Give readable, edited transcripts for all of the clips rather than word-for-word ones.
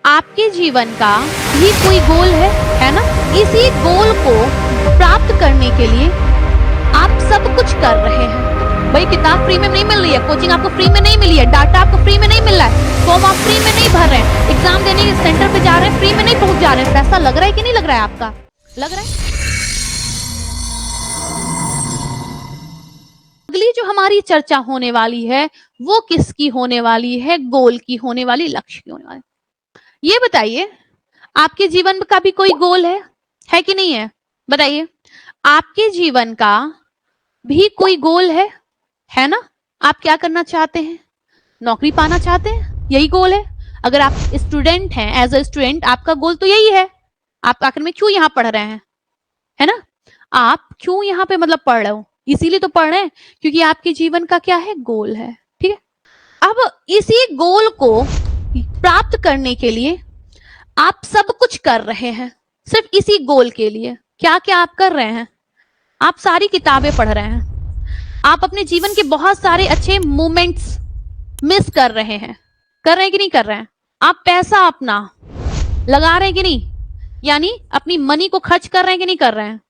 आपके जीवन का भी कोई गोल है ना? इसी गोल को प्राप्त करने के लिए आप सब कुछ कर रहे हैं। भाई किताब फ्री में नहीं मिल रही है, कोचिंग आपको फ्री में नहीं मिली है, डाटा आपको फ्री में नहीं मिल रहा है, फॉर्म आप फ्री में नहीं भर रहे हैं, एग्जाम देने के सेंटर पे जा रहे हैं, फ्री में नहीं पहुंच जा रहे हैं। पैसा लग रहा है कि नहीं लग रहा है आपका? लग रहा है। अगली जो हमारी चर्चा होने वाली है वो किसकी होने वाली है? गोल की होने वाली, लक्ष्य की होने वाली। ये बताइए, आपके जीवन का भी कोई गोल है कि नहीं है? बताइए, आपके जीवन का भी कोई गोल है ना? आप क्या करना चाहते हैं? नौकरी पाना चाहते हैं, यही गोल है। अगर आप स्टूडेंट हैं, एज अ स्टूडेंट आपका गोल तो यही है। आप आखिर में क्यों यहाँ पढ़ रहे हैं, है ना? आप क्यों यहाँ पे मतलब पढ़ रहे हो? इसीलिए तो पढ़ रहे हैं क्योंकि आपके जीवन का क्या है? गोल है। ठीक है। अब इसी गोल को प्राप्त करने के लिए आप सब कुछ कर रहे हैं, सिर्फ इसी गोल के लिए। क्या क्या आप कर रहे हैं? आप सारी किताबें पढ़ रहे हैं, आप अपने जीवन के बहुत सारे अच्छे मोमेंट्स मिस कर रहे हैं कि नहीं कर रहे हैं? आप पैसा अपना लगा रहे हैं कि नहीं? यानी अपनी मनी को खर्च कर रहे हैं कि नहीं कर रहे हैं?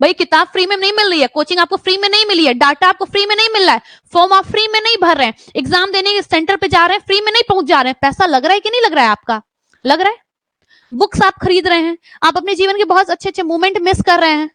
भाई किताब फ्री में नहीं मिल रही है, कोचिंग आपको फ्री में नहीं मिली है, डाटा आपको फ्री में नहीं मिल रहा है, फॉर्म आप फ्री में नहीं भर रहे हैं, एग्जाम देने के सेंटर पे जा रहे हैं, फ्री में नहीं पहुंच जा रहे हैं। पैसा लग रहा है कि नहीं लग रहा है आपका? लग रहा है। बुक्स आप खरीद रहे हैं, आप अपने जीवन के बहुत अच्छे अच्छे मोमेंट मिस कर रहे हैं,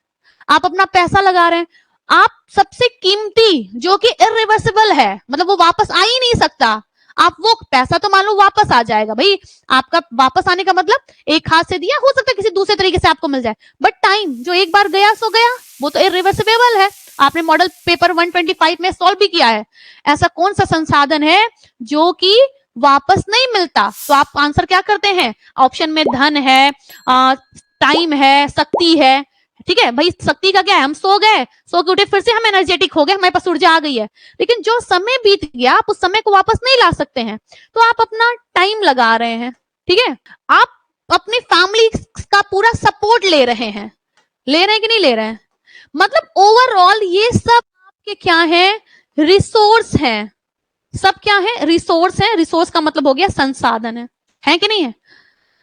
आप अपना पैसा लगा रहे हैं। आप सबसे कीमती जो कि इरिवर्सिबल है, मतलब वो वापस आ ही नहीं सकता, आप वो पैसा तो मान लो वापस आ जाएगा। भाई आपका वापस आने का मतलब एक हाथ से दिया, हो सकता है किसी दूसरे तरीके से आपको मिल जाए, बट टाइम जो एक बार गया सो गया, वो तो इरिवर्सिबल है। आपने मॉडल पेपर 125 में सॉल्व भी किया है। ऐसा कौन सा संसाधन है जो कि वापस नहीं मिलता? तो आप आंसर क्या करते हैं? ऑप्शन में धन है, टाइम है, शक्ति है। ठीक है भाई, शक्ति का क्या है? हम सो गए, सो के उठे, फिर से हम एनर्जेटिक हो गए, हमारे पास ऊर्जा आ गई है। लेकिन जो समय बीत गया, आप उस समय को वापस नहीं ला सकते हैं, तो आप अपना टाइम लगा रहे हैं। ठीक है, आप अपनी फैमिली का पूरा सपोर्ट ले रहे हैं कि नहीं ले रहे हैं? मतलब ओवरऑल ये सब आपके क्या है? रिसोर्स हैं। सब क्या है? रिसोर्स है। रिसोर्स का मतलब हो गया संसाधन है कि नहीं है?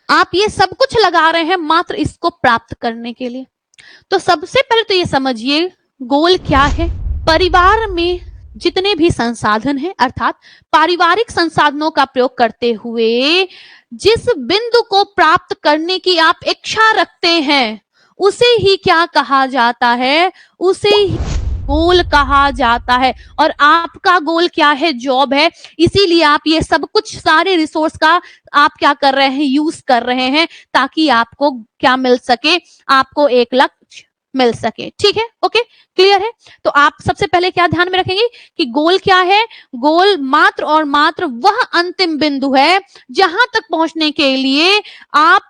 आप ये सब कुछ लगा रहे हैं मात्र इसको प्राप्त करने के लिए। तो सबसे पहले तो ये समझिए गोल क्या है। परिवार में जितने भी संसाधन हैं, अर्थात पारिवारिक संसाधनों का प्रयोग करते हुए जिस बिंदु को प्राप्त करने की आप इच्छा रखते हैं, उसे ही क्या कहा जाता है? उसे ही गोल कहा जाता है। और आपका गोल क्या है? जॉब है। इसीलिए आप ये सब कुछ सारे रिसोर्स का आप क्या कर रहे हैं? यूज कर रहे हैं, ताकि आपको क्या मिल सके? आपको एक लक्ष्य मिल सके। ठीक है, ओके, क्लियर है? तो आप सबसे पहले क्या ध्यान में रखेंगे कि गोल क्या है? गोल मात्र और मात्र वह अंतिम बिंदु है जहां तक पहुंचने के लिए आप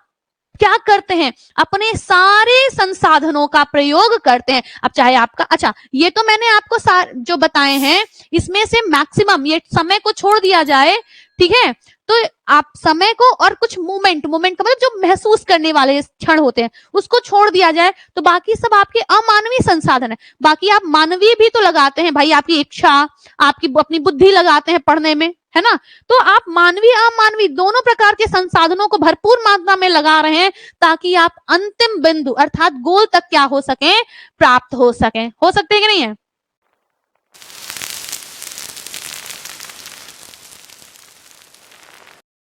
क्या करते हैं? अपने सारे संसाधनों का प्रयोग करते हैं। अब चाहे आपका, अच्छा ये तो मैंने आपको जो बताए हैं इसमें से मैक्सिमम ये समय को छोड़ दिया जाए, ठीक है, तो आप समय को और कुछ मोमेंट का मतलब जो महसूस करने वाले क्षण होते हैं उसको छोड़ दिया जाए, तो बाकी सब आपके अमानवीय संसाधन है। बाकी आप मानवीय भी तो लगाते हैं भाई, आपकी इच्छा, आपकी अपनी बुद्धि लगाते हैं पढ़ने में, है ना? तो आप मानवीय अमानवीय दोनों प्रकार के संसाधनों को भरपूर मात्रा में लगा रहे हैं, ताकि आप अंतिम बिंदु अर्थात गोल तक क्या हो सके? प्राप्त हो सके। हो सकते हैं कि नहीं है?